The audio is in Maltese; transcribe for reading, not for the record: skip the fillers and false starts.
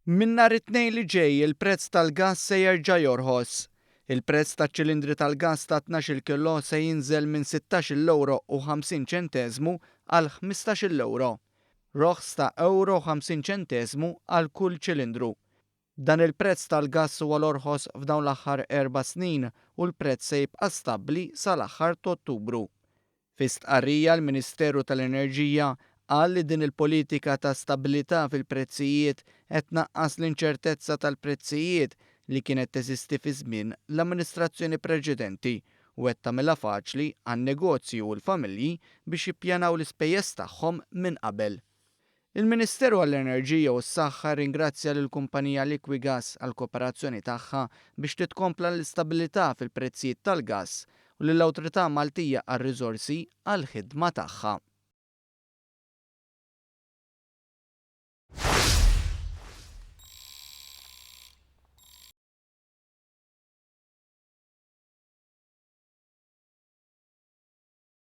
Min nhar it-tnejn li ġej il-prezz tal-gass se jerġa' jorħos. Il-prezz taċ-ċilindri tal-gass ta' 12 kilo se jinżel minn 16 € u 50 għal 15 euro. Roħs ta' €50 għal kull ċilindru. Dan il-prezz tal-gass huwa l-orħos f'dawn l-aħħar 4 snin u l-prezz se jibqa' stabbli sal-aħħar ta' Ottubru. Fi stqarrija l-Ministeru tal-Enerġija qal li din il-politika ta' stabilità fil-prezzijiet qed tnaqqas l-inċertezza tal-prezzijiet li kienet teżisti fi żmien l-amministrazzjoni preċedenti u qed tagħmilha faċli għan-negozji u l-familji biex jippjanaw l-ispejjeż tagħhom minn qabel. Il-Ministeru għall-Enerġija u s-Saħħa ringrazzja lill-kumpanija Liquigas għall kooperazzjoni tagħha biex titkompla l-istabilità fil-prezzijiet tal-gass u lill-Awtorità Maltija għar-Riżorsi għall-ħidma tagħha.